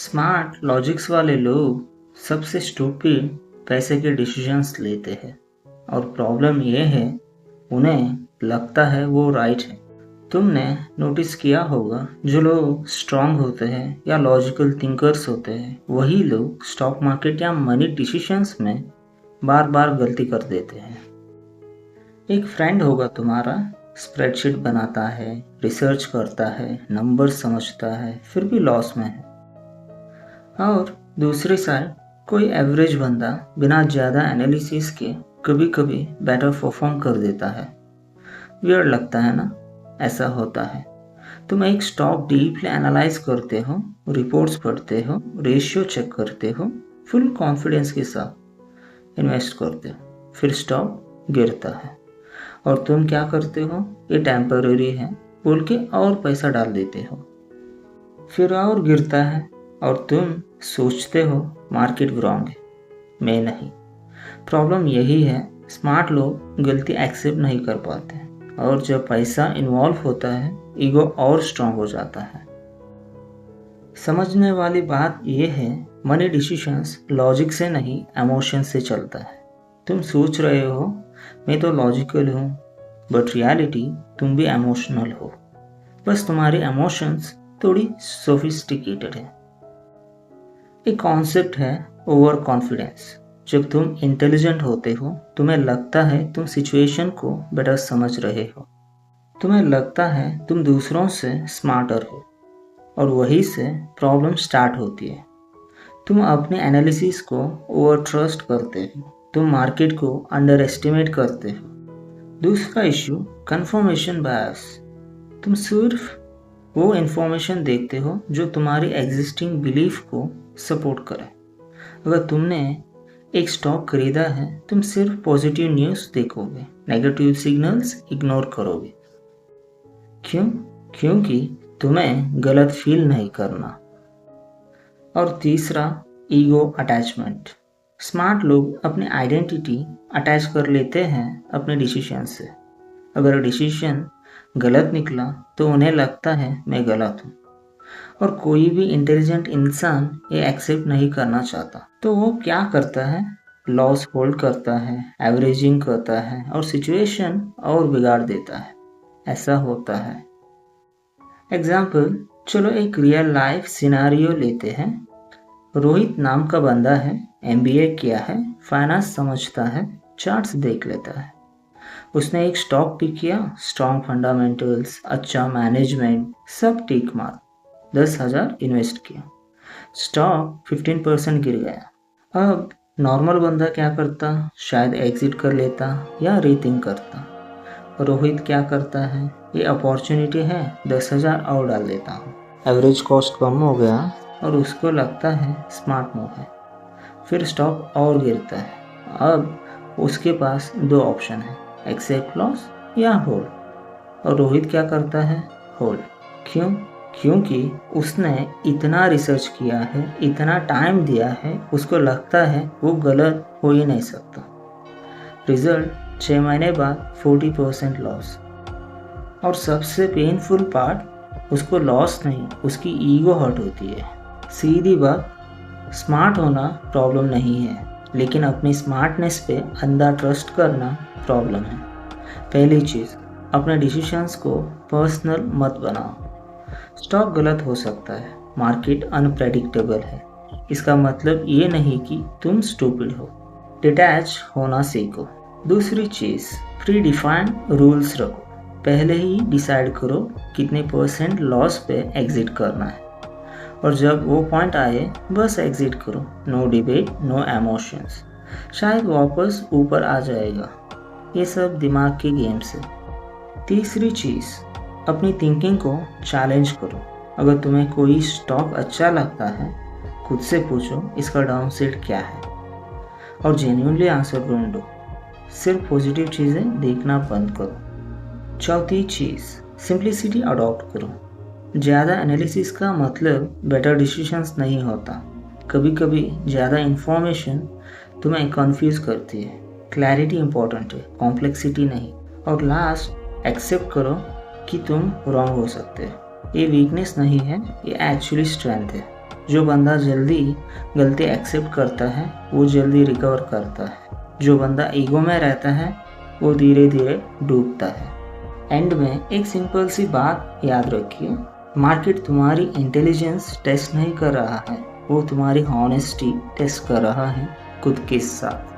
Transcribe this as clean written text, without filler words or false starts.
Smart logics वाले लोग सबसे स्टूपिड पैसे के डिसीजंस लेते हैं और प्रॉब्लम ये है उन्हें लगता है वो राइट है। तुमने नोटिस किया होगा जो लोग स्ट्रांग होते हैं या लॉजिकल थिंकर्स होते हैं वही लोग स्टॉक मार्केट या मनी डिसीजंस में बार बार गलती कर देते हैं। एक फ्रेंड होगा तुम्हारा, स्प्रेडशीट बनाता है, रिसर्च करता है, नंबर समझता है, फिर भी लॉस में है। और दूसरी साइड कोई एवरेज बंदा बिना ज़्यादा एनालिसिस के कभी कभी बेटर परफॉर्म कर देता है। वियर्ड लगता है ना? ऐसा होता है। तुम एक स्टॉक डीपली एनालाइज करते हो, रिपोर्ट्स पढ़ते हो, रेशियो चेक करते हो, फुल कॉन्फिडेंस के साथ इन्वेस्ट करते हो, फिर स्टॉक गिरता है और तुम क्या करते हो? ये टेम्पररी है बोल के और पैसा डाल देते हो, फिर और गिरता है और तुम सोचते हो मार्केट रॉन्ग है, मैं नहीं। प्रॉब्लम यही है, स्मार्ट लोग गलती एक्सेप्ट नहीं कर पाते और जब पैसा इन्वॉल्व होता है ईगो और स्ट्रांग हो जाता है। समझने वाली बात यह है, मनी डिसीजंस लॉजिक से नहीं इमोशन से चलता है। तुम सोच रहे हो मैं तो लॉजिकल हूँ, बट रियलिटी तुम भी इमोशनल हो, बस तुम्हारी इमोशंस थोड़ी सोफिस्टिकेटेड है। एक कॉन्सेप्ट है ओवर कॉन्फिडेंस। जब तुम इंटेलिजेंट होते हो तुम्हें लगता है तुम सिचुएशन को बेटर समझ रहे हो, तुम्हें लगता है तुम दूसरों से स्मार्टर हो और वहीं से प्रॉब्लम स्टार्ट होती है। तुम अपने एनालिसिस को ओवर ट्रस्ट करते हो, तुम मार्केट को अंडर एस्टिमेट करते हो। दूसरा इश्यू कंफर्मेशन बायस। तुम सिर्फ वो इन्फॉर्मेशन देखते हो जो तुम्हारी एग्जिस्टिंग बिलीफ को सपोर्ट करे। अगर तुमने एक स्टॉक खरीदा है तुम सिर्फ पॉजिटिव न्यूज़ देखोगे, नेगेटिव सिग्नल्स इग्नोर करोगे। क्यों? क्योंकि तुम्हें गलत फील नहीं करना। और तीसरा, ईगो अटैचमेंट। स्मार्ट लोग अपनी आइडेंटिटी अटैच कर लेते हैं अपने डिसीजन से। अगर डिसीजन गलत निकला तो उन्हें लगता है मैं गलत हूँ और कोई भी इंटेलिजेंट इंसान ये एक्सेप्ट नहीं करना चाहता। तो वो क्या करता है? लॉस होल्ड करता है, एवरेजिंग करता है और सिचुएशन और बिगाड़ देता है। ऐसा होता है। एग्जाम्पल, चलो एक रियल लाइफ सिनारियो लेते हैं। रोहित नाम का बंदा है, MBA किया है, फाइनेंस समझता है, चार्ट्स देख लेता है। उसने एक स्टॉक पिक किया, स्ट्रॉन्ग फंडामेंटल्स, अच्छा मैनेजमेंट, सब टिक मार, 10,000 इन्वेस्ट किया। स्टॉक 15% गिर गया। अब नॉर्मल बंदा क्या करता? शायद एग्जिट कर लेता या रीथिंक करता। रोहित क्या करता है? ये अपॉर्चुनिटी है, 10,000 और डाल देता हूँ। एवरेज कॉस्ट कम हो गया और उसको लगता है स्मार्ट मूव है। फिर स्टॉक और गिरता है। अब उसके पास दो ऑप्शन है, एक्सेप्ट लॉस या होल्ड। और रोहित क्या करता है? होल्ड। क्यों? क्योंकि उसने इतना रिसर्च किया है, इतना टाइम दिया है, उसको लगता है वो गलत हो ही नहीं सकता। रिजल्ट 6 महीने बाद 40% लॉस। और सबसे पेनफुल पार्ट, उसको लॉस नहीं, उसकी ईगो हर्ट होती है। सीधी बात, स्मार्ट होना प्रॉब्लम नहीं है, लेकिन अपनी स्मार्टनेस पे अंधा ट्रस्ट करना प्रॉब्लम है। पहली चीज़, अपने डिसीजंस को पर्सनल मत बनाओ। स्टॉक गलत हो सकता है, मार्केट अनप्रेडिक्टेबल है, इसका मतलब ये नहीं कि तुम स्टूपिड हो। डिटैच होना सीखो। दूसरी चीज़, प्री डिफाइंड रूल्स रखो। पहले ही डिसाइड करो कितने % लॉस पे एग्जिट करना है और जब वो पॉइंट आए बस एग्जिट करो। No debate, no emotions. शायद वापस ऊपर आ जाएगा। ये सब दिमाग के गेम्स है। तीसरी चीज़, अपनी थिंकिंग को चैलेंज करो। अगर तुम्हें कोई स्टॉक अच्छा लगता है खुद से पूछो इसका डाउनसाइड क्या है और जेन्युइनली आंसर ढूंढो। सिर्फ पॉजिटिव चीज़ें देखना बंद करो। चौथी चीज़, सिंप्लिसिटी अडॉप्ट करो। ज़्यादा एनालिसिस का मतलब बेटर डिसीजंस नहीं होता। कभी कभी ज़्यादा इन्फॉर्मेशन तुम्हें कंफ्यूज करती है। क्लैरिटी इंपॉर्टेंट है, कॉम्प्लेक्सिटी नहीं। और लास्ट, एक्सेप्ट करो कि तुम रॉन्ग हो सकते हो। ये वीकनेस नहीं है, ये एक्चुअली स्ट्रेंथ है। जो बंदा जल्दी गलती एक्सेप्ट करता है वो जल्दी रिकवर करता है। जो बंदा ईगो में रहता है वो धीरे धीरे डूबता है। एंड में एक सिंपल सी बात याद रखिए, मार्केट तुम्हारी इंटेलिजेंस टेस्ट नहीं कर रहा है, वो तुम्हारी हॉनेस्टी टेस्ट कर रहा है खुद के साथ।